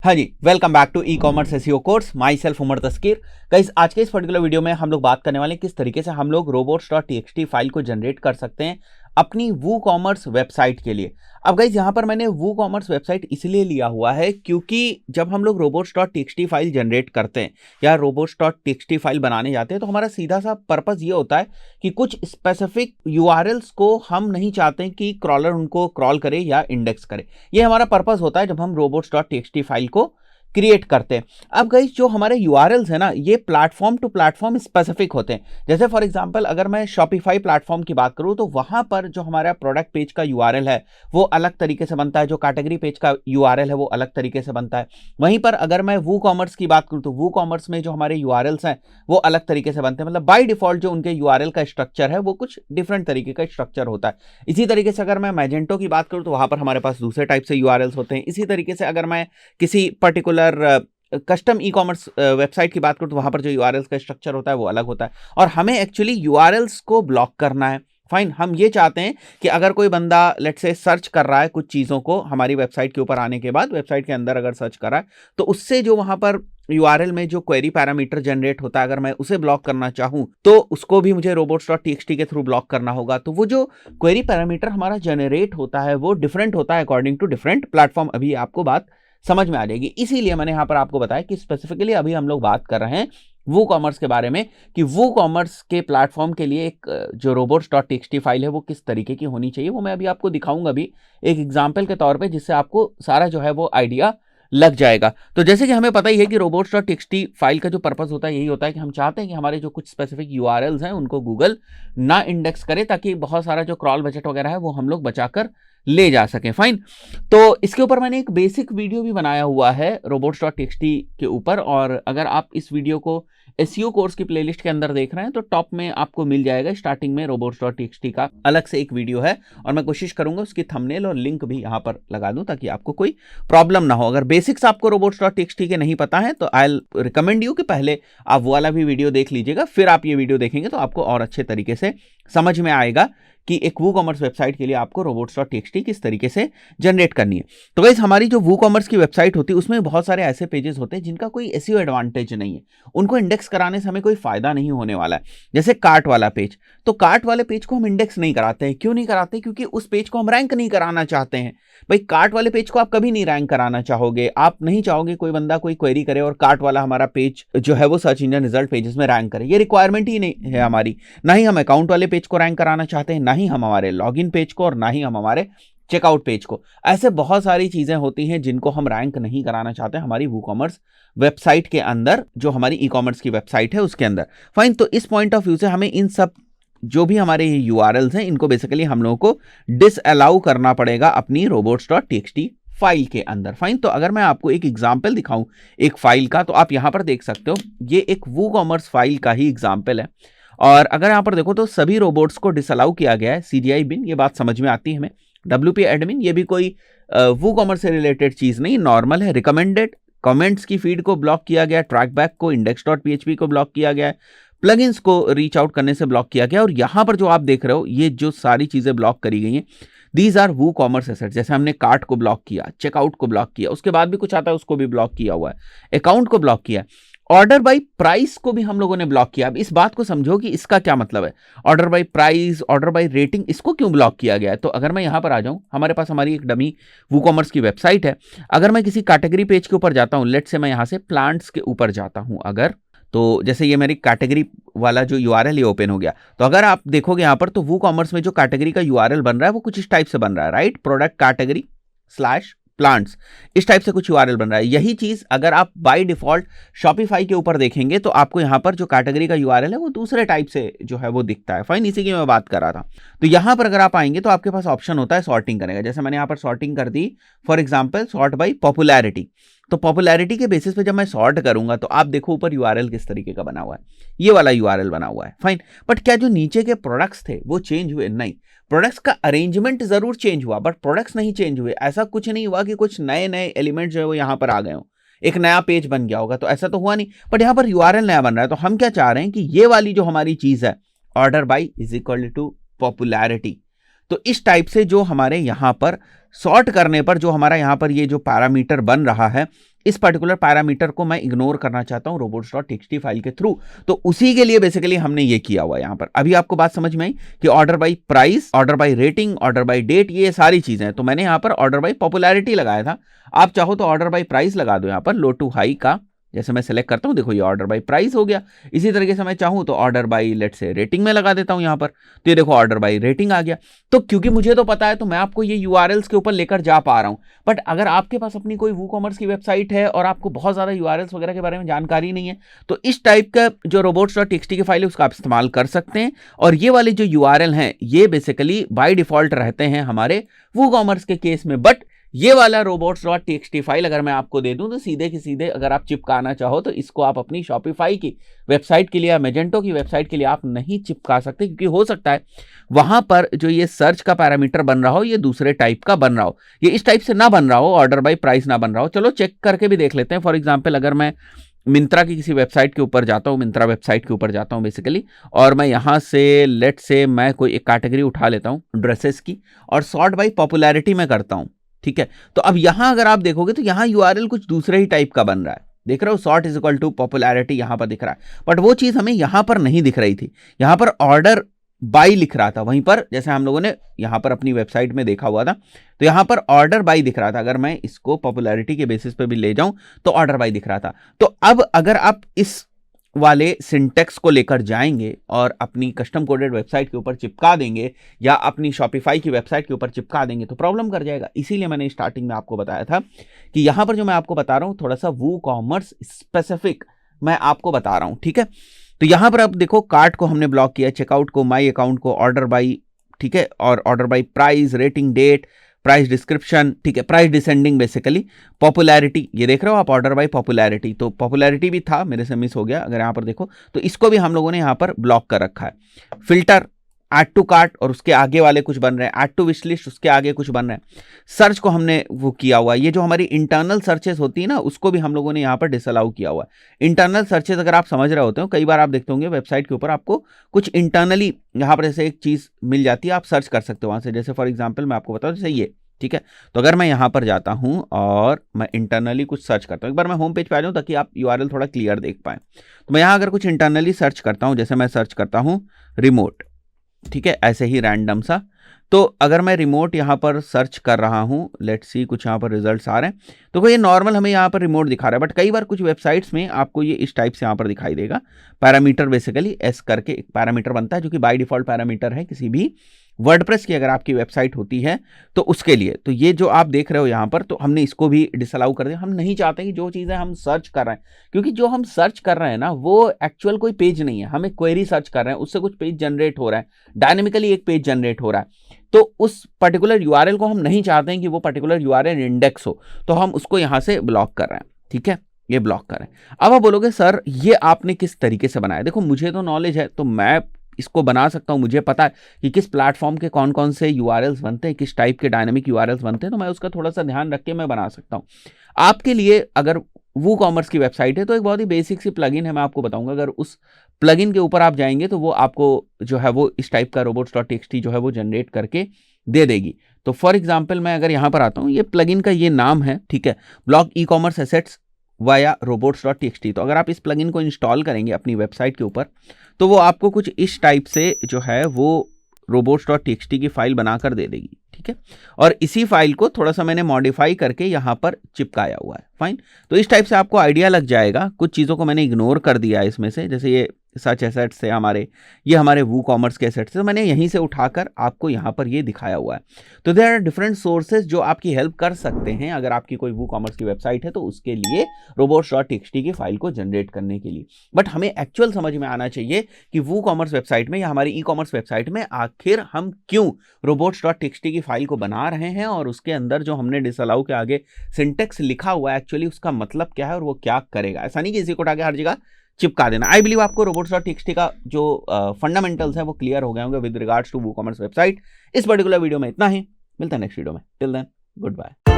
हाँ जी, welcome back to e commerce SEO course. Myself Umar Taskeer. Guys, आज के इस पर्टिकुलर वीडियो में हम लोग बात करने वाले हैं किस तरीके से हम लोग robots.txt फाइल को जनरेट कर सकते हैं अपनी वूकॉमर्स वेबसाइट के लिए। अब गाइस, यहाँ पर मैंने वूकॉमर्स वेबसाइट इसलिए लिया हुआ है क्योंकि जब हम लोग robots.txt फाइल जनरेट करते हैं या robots.txt फाइल बनाने जाते हैं तो हमारा सीधा सा पर्पस ये होता है कि कुछ स्पेसिफिक यूआरएल्स को हम नहीं चाहते कि क्रॉलर उनको क्रॉल करे या इंडेक्स करे। ये हमारा पर्पस होता है जब हम robots.txt फाइल को क्रिएट करते हैं। अब गाइस, जो हमारे यूआरएल्स है ना, ये प्लेटफॉर्म टू प्लेटफॉर्म स्पेसिफिक होते हैं। जैसे फॉर एग्जांपल अगर मैं शॉपिफाई प्लेटफॉर्म की बात करूं तो वहां पर जो हमारा प्रोडक्ट पेज का यूआरएल है वो अलग तरीके से बनता है, जो कैटेगरी पेज का यूआरएल है वो अलग तरीके से बनता है। वहीं पर अगर मैं वूकॉमर्स की बात करूं तो वूकॉमर्स में जो हमारे यूआरएल्स हैं वो अलग तरीके से बनते हैं। मतलब बाय डिफॉल्ट जो उनके यूआरएल का स्ट्रक्चर है वो कुछ डिफरेंट तरीके का स्ट्रक्चर होता है। इसी तरीके से अगर मैं मैजेंटो की बात करूं तो वहां पर हमारे पास दूसरे टाइप से यूआरएल्स होते हैं। इसी तरीके से अगर मैं किसी particular custom e commerce website की बात करूं तो वहां पर जो यूआरएल्स का स्ट्रक्चर होता है वो अलग होता है। और हमें एक्चुअली यूआरएल्स को ब्लॉक करना है। फाइन, हम ये चाहते हैं कि अगर कोई बंदा लेट्स से सर्च कर रहा है कुछ चीज़ों को हमारी वेबसाइट के ऊपर आने के बाद, वेबसाइट के अंदर अगर सर्च कर रहा है तो उससे जो वहां पर यूआरएल में जो क्वेरी पैरामीटर जनरेट होता है अगर मैं उसे ब्लॉक करना चाहूं तो उसको भी मुझे robots.txt के थ्रू ब्लॉक करना होगा। तो वो जो क्वेरी पैरामीटर हमारा जनरेट होता है वो डिफरेंट होता है अकॉर्डिंग टू डिफरेंट प्लेटफॉर्म। अभी आपको बात समझ में आ जाएगी। इसीलिए मैंने यहां पर आपको बताया कि स्पेसिफिकली अभी हम लोग बात कर रहे हैं वो कॉमर्स के बारे में कि वो कॉमर्स के प्लेटफॉर्म के लिए एक जो robots.txt फाइल है वो किस तरीके की होनी चाहिए। वो मैं अभी आपको दिखाऊंगा भी एक एग्जांपल के तौर पे, जिससे आपको सारा जो है वो आइडिया लग जाएगा। तो जैसे कि हमें पता ही है कि robots.txt फाइल का जो पर्पस होता है यही होता है कि हम चाहते हैं कि हमारे जो कुछ स्पेसिफिक यूआरएल्स हैं उनको गूगल ना इंडेक्स करे, ताकि बहुत सारा जो क्रॉल बजट वगैरह है वो हम लोग बचाकर ले जा सकें। फाइन, तो इसके ऊपर मैंने एक बेसिक वीडियो भी बनाया हुआ है robots.txt के ऊपर, और अगर आप इस वीडियो को एसईओ कोर्स की प्लेलिस्ट के अंदर देख रहे हैं तो टॉप में आपको मिल जाएगा। स्टार्टिंग में robots.txt का अलग से एक वीडियो है और मैं कोशिश करूंगा उसकी थंबनेल और लिंक भी यहां पर लगा दूं ताकि आपको कोई प्रॉब्लम ना हो। अगर बेसिक्स आपको robots.txt के नहीं पता है तो आई रिकमेंड यू कि पहले आप वो वाला भी वीडियो देख लीजिएगा, फिर आप ये वीडियो देखेंगे तो आपको और अच्छे तरीके से समझ में आएगा कि एक वूकॉमर्स वेबसाइट के लिए आपको robots.txt किस तरीके से जनरेट करनी है। तो गाइस, हमारी जो वूकॉमर्स की वेबसाइट होती है उसमें बहुत सारे ऐसे पेजेस होते हैं जिनका कोई एसईओ एडवांटेज नहीं है, उनको इंडेक्स कराने से हमें कोई फायदा नहीं होने वाला है। जैसे कार्ट वाला पेज, तो कार्ट वाले पेज को हम इंडेक्स नहीं कराते हैं। क्यों नहीं कराते? क्योंकि उस पेज को हम रैंक नहीं कराना चाहते हैं। भाई, कार्ट वाले पेज को आप कभी नहीं रैंक कराना चाहोगे। आप नहीं चाहोगे कोई बंदा कोई क्वेरी करे और कार्ट वाला हमारा पेज जो है वो सर्च इंजन रिजल्ट पेजेस में रैंक करे। ये रिक्वायरमेंट ही नहीं है हमारी। ना ही हम अकाउंट वाले पेज को रैंक कराना चाहते हैं, ना ही हम हमारे लॉगिन पेज को, और ना ही हम हमारे चेकआउट पेज को। ऐसे बहुत सारी चीजें होती हैं जिनको हम रैंक नहीं कराना चाहते हमारी वूकॉमर्स वेबसाइट के अंदर, जो हमारी ई कॉमर्स की वेबसाइट है उसके अंदर। फाइन, तो इस पॉइंट ऑफ व्यू से हमें इन सब जो भी हमारे यूआरएल्स हैं इनको बेसिकली हम लोगों को डिसअलाउ करना पड़ेगा अपनी robots.txt फाइल के अंदर। फाइन, तो अगर मैं आपको एक एग्जांपल दिखाऊं एक फाइल का, तो आप यहां पर देख सकते हो ये एक वूकॉमर्स फाइल का ही एग्जांपल है। और अगर यहां पर देखो तो सभी रोबोट्स को डिसअलाउ किया गया है। CGI bin, ये बात समझ में आती है हमें। WP admin, ये भी कोई वूकॉमर्स से रिलेटेड चीज नहीं, नॉर्मल है। रिकमेंडेड कमेंट्स की फीड को ब्लॉक किया गया, ट्रैकबैक को, index.php को ब्लॉक किया गया, प्लगइन्स को रीच आउट करने से ब्लॉक किया गया। और यहां पर जो आप देख रहे हो ये जो सारी चीजें ब्लॉक करी गई हैं, दीज आर वूकॉमर्स एसेट्स। जैसे हमने कार्ट को ब्लॉक किया, चेकआउट को ब्लॉक किया, उसके बाद भी कुछ आता है उसको भी ब्लॉक किया हुआ है, अकाउंट को ब्लॉक किया, ऑर्डर बाय प्राइस को भी हम लोगों ने ब्लॉक किया। अब इस बात को समझो कि इसका क्या मतलब है। Order by price, order by rating, इसको क्यों ब्लॉक किया गया है? तो अगर मैं यहां पर आ जाऊं, हमारे पास हमारी एक डमी वूकॉमर्स की वेबसाइट है। अगर मैं किसी कैटेगरी पेज के ऊपर जाता हूं, लेट से मैं यहां से प्लांट्स के ऊपर जाता हूं अगर, तो जैसे ये मेरी कैटेगरी वाला जो यूआरएल ये ओपन हो गया, तो अगर आप देखोगे यहां पर तो वूकॉमर्स में जो कैटेगरी का यूआरएल बन रहा है वो कुछ इस टाइप से बन रहा है, right? Product category slash plants, इस टाइप से कुछ यूआरएल बन रहा है। यही चीज अगर आप बाय डिफॉल्ट शॉपिफाई के ऊपर देखेंगे तो आपको यहां पर जो कैटेगरी का यूआरएल है वो दूसरे टाइप से जो है वो दिखता है। फाइन, इसी की मैं बात कर रहा था। तो यहां पर अगर आप आएंगे तो आपके पास ऑप्शन होता है सॉर्टिंग करने का। जैसे मैंने यहां पर सॉर्टिंग कर दी, for example sort by popularity. तो पॉपुलैरिटी के बेसिस पे जब मैं सॉर्ट करूंगा तो आप देखो ऊपर यूआरएल किस तरीके का बना हुआ है, ये वाला यूआरएल बना हुआ है। फाइन, बट क्या जो नीचे के प्रोडक्ट्स थे वो चेंज हुए? नहीं, प्रोडक्ट्स का अरेंजमेंट जरूर चेंज हुआ बट प्रोडक्ट्स नहीं चेंज हुए। ऐसा कुछ नहीं हुआ कि कुछ नए नए एलिमेंट जो है वो यहां पर आ गए हो, एक नया पेज बन गया होगा, तो ऐसा तो हुआ नहीं। बट यहां पर यूआरएल नया बन रहा है। तो हम क्या चाह रहे हैं कि ये वाली जो हमारी चीज है, order by is equal to popularity, तो इस टाइप से जो हमारे यहां पर सॉर्ट करने पर जो हमारा यहां पर ये जो पैरामीटर बन रहा है इस पर्टिकुलर पैरामीटर को मैं इग्नोर करना चाहता हूं robots.txt फाइल के थ्रू, तो उसी के लिए बेसिकली हमने ये किया हुआ है यहां पर। अभी आपको बात समझ में आई कि order by price, order by rating, order by date, ये सारी चीजें। तो मैंने यहां पर ऑर्डर बाय पॉपुलैरिटी लगाया था, आप चाहो तो ऑर्डर बाय प्राइस लगा दो यहां पर, लो टू हाई का। जैसे मैं सेलेक्ट करता हूं, देखो ये ऑर्डर बाय प्राइस हो गया। इसी तरीके से मैं चाहूं तो ऑर्डर बाय लेट से रेटिंग में लगा देता हूं यहां पर, तो ये देखो ऑर्डर बाय रेटिंग आ गया। तो क्योंकि मुझे तो पता है तो मैं आपको ये यूआरएल्स के ऊपर लेकर जा पा रहा हूं। बट अगर आपके पास अपनी कोई वूकॉमर्स की वेबसाइट है और आपको बहुत ज्यादा यूआरएल्स वगैरह के बारे में जानकारी नहीं है, तो इस टाइप का जो robots.txt की फाइल है उसका आप इस्तेमाल कर सकते हैं। और ये वाले जो यूआरएल हैं ये बेसिकली बाय डिफॉल्ट रहते हैं हमारे वूकॉमर्स के केस में। बट ये वाला robots.txt फाइल अगर मैं आपको दे दूं तो सीधे के सीधे अगर आप चिपकाना चाहो तो इसको आप अपनी शॉपिफाई की वेबसाइट के लिए या मेजेंटो की वेबसाइट के लिए आप नहीं चिपका सकते, क्योंकि हो सकता है वहां पर जो ये सर्च का पैरामीटर बन रहा हो ये दूसरे टाइप का बन रहा हो, ये इस टाइप से ना बन रहा हो, ऑर्डर बाय प्राइस ना बन रहा हो। चलो चेक करके भी देख लेते हैं। फॉर एग्जाम्पल अगर मैं मिंत्रा की किसी वेबसाइट के ऊपर जाता हूं, मिंत्रा वेबसाइट के ऊपर जाता हूं बेसिकली, और मैं यहां से लेट से मैं कोई एक कैटेगरी उठा लेता हूं ड्रेसेस की और सॉर्ट बाय पॉपुलैरिटी में करता हूं, ठीक है। तो अब यहां अगर आप देखोगे तो यहां यूआरएल कुछ दूसरे ही टाइप का बन रहा है, देख रहे हो, sort is equal to popularity यहां पर दिख रहा है। बट वो चीज हमें यहां पर नहीं दिख रही थी, यहां पर ऑर्डर बाई लिख रहा था। वहीं पर जैसे हम लोगों ने यहां पर अपनी वेबसाइट में देखा हुआ था तो यहां पर ऑर्डर बाई दिख रहा था। अगर मैं इसको पॉपुलैरिटी के बेसिस पे भी ले जाऊं तो ऑर्डर बाई दिख रहा था। तो अब अगर आप इस वाले सिंटेक्स को लेकर जाएंगे और अपनी कस्टम कोडेड वेबसाइट के ऊपर चिपका देंगे या अपनी शॉपिफाई की वेबसाइट के ऊपर चिपका देंगे तो प्रॉब्लम कर जाएगा। इसीलिए मैंने स्टार्टिंग में आपको बताया था कि यहां पर जो मैं आपको बता रहा हूं थोड़ा सा वूकॉमर्स स्पेसिफिक मैं आपको बता रहा हूं, ठीक है। तो यहां पर अब देखो कार्ट को हमने ब्लॉक किया, चेकआउट को, माई अकाउंट को, ऑर्डर बाई, ठीक है, और order by price, rating, date, price description, ठीक है, प्राइस डिसेंडिंग बेसिकली, पॉपुलैरिटी, ये देख रहे हो आप ऑर्डर बाय पॉपुलैरिटी, तो पॉपुलैरिटी भी था, मेरे से मिस हो गया। अगर यहां पर देखो तो इसको भी हम लोगों ने यहां पर ब्लॉक कर रखा है। फिल्टर, ऐड टू कार्ट और उसके आगे वाले कुछ बन रहे हैं, ऐड टू विश लिस्ट उसके आगे कुछ बन रहे हैं। सर्च को हमने वो किया हुआ है, ये जो हमारी इंटरनल सर्चेस होती है ना उसको भी हम लोगों ने यहाँ पर डिसअलाउ किया हुआ है। इंटरनल सर्चेस अगर आप समझ रहे होते हो, कई बार आप देखते होंगे वेबसाइट के ऊपर आपको कुछ इंटरनली यहाँ पर जैसे एक चीज मिल जाती है, आप सर्च कर सकते हो वहां से। जैसे फॉर एग्जाम्पल मैं आपको बताऊँ, जैसे ये, ठीक है, तो अगर मैं यहाँ पर जाता हूँ और मैं इंटरनली कुछ सर्च करता हूँ, एक बार मैं होम पेज पे आ जाऊँ ताकि आप यूआरएल थोड़ा क्लियर देख पाएं। तो मैं यहाँ अगर कुछ इंटरनली सर्च करता हूँ, जैसे मैं सर्च करता हूँ रिमोट, ठीक है, ऐसे ही रैंडम सा, तो अगर मैं रिमोट यहाँ पर सर्च कर रहा हूँ, लेट्स सी कुछ यहाँ पर रिजल्ट्स आ रहे हैं, तो ये नॉर्मल हमें यहाँ पर रिमोट दिखा रहा है। बट कई बार कुछ वेबसाइट्स में आपको ये इस टाइप से यहाँ पर दिखाई देगा, पैरामीटर बेसिकली एस करके एक पैरामीटर बनता है जो कि बाय डिफॉल्ट पैरामीटर है किसी भी वर्डप्रेस की अगर आपकी वेबसाइट होती है तो उसके लिए। तो ये जो आप देख रहे हो यहाँ पर, तो हमने इसको भी डिसअलाउ कर दिया। हम नहीं चाहते कि जो चीज़ें हम सर्च कर रहे हैं, क्योंकि जो हम सर्च कर रहे हैं ना वो एक्चुअल कोई पेज नहीं है, हम एक क्वेरी सर्च कर रहे हैं, उससे कुछ पेज जनरेट हो रहा है, डायनेमिकली एक पेज जनरेट हो रहा है। तो उस पर्टिकुलर यूआरएल को हम नहीं चाहते हैं कि वो पर्टिकुलर यूआरएल इंडेक्स हो, तो हम उसको यहाँ से ब्लॉक कर रहे हैं, ठीक है, ये ब्लॉक कर रहे हैं। अब आप बोलोगे सर ये आपने किस तरीके से बनाया? देखो मुझे तो नॉलेज है तो मैं इसको बना सकता हूं, मुझे पता है कि किस प्लेटफॉर्म के कौन कौन से यूआरएल्स बनते हैं, किस टाइप के डायनामिक यूआरएल्स बनते हैं, तो मैं उसका थोड़ा सा ध्यान रख के मैं बना सकता हूं। आपके लिए अगर वूकॉमर्स की वेबसाइट है तो एक बहुत ही बेसिक सी प्लगइन है, मैं आपको बताऊंगा। अगर उस प्लगइन के ऊपर आप जाएंगे तो वो आपको जो है वो इस टाइप का robots.txt जो है वो जनरेट करके दे देगी। तो फॉर एग्जाम्पल मैं अगर यहाँ पर आता हूँ, ये प्लगइन का ये नाम है, ठीक है, block e commerce assets via robots.txt। तो अगर आप इस प्लगइन को इंस्टॉल करेंगे अपनी वेबसाइट के ऊपर तो वो आपको कुछ इस टाइप से जो है वो robots.txt की फाइल बनाकर दे देगी, ठीक है। और इसी फाइल को थोड़ा सा मैंने मॉडिफाई करके यहाँ पर चिपकाया हुआ है, फाइन। तो इस टाइप से आपको आइडिया लग जाएगा। कुछ चीज़ों को मैंने इग्नोर कर दिया है इसमें से, जैसे ये सच एसेट्स है हमारे, ये हमारे वूकॉमर्स के एसेट्स है, तो मैंने यहीं से उठाकर आपको यहाँ पर ये दिखाया हुआ है। तो देयर आर डिफरेंट सोर्सेज जो आपकी हेल्प कर सकते हैं अगर आपकी कोई वूकॉमर्स की वेबसाइट है तो उसके लिए robots.txt की फाइल को जनरेट करने के लिए। बट हमें एक्चुअल समझ में आना चाहिए कि वूकॉमर्स वेबसाइट में या हमारी ई कॉमर्स वेबसाइट में आखिर हम क्यों robots.txt की फाइल को बना रहे हैं और उसके अंदर जो हमने डिसअलाउ के आगे सिंटेक्स लिखा हुआ है एक्चुअली उसका मतलब क्या है और वो क्या करेगा। ऐसा नहीं कि इसी को उठा के हर जगह चिपका देना। आई बिलीव आपको robots.txt का जो फंडामेंटल्स है वो क्लियर हो गए होंगे with regards to WooCommerce website. इस पर्टिकुलर वीडियो में इतना ही, मिलता है नेक्स्ट वीडियो में, टिल देन गुड बाय।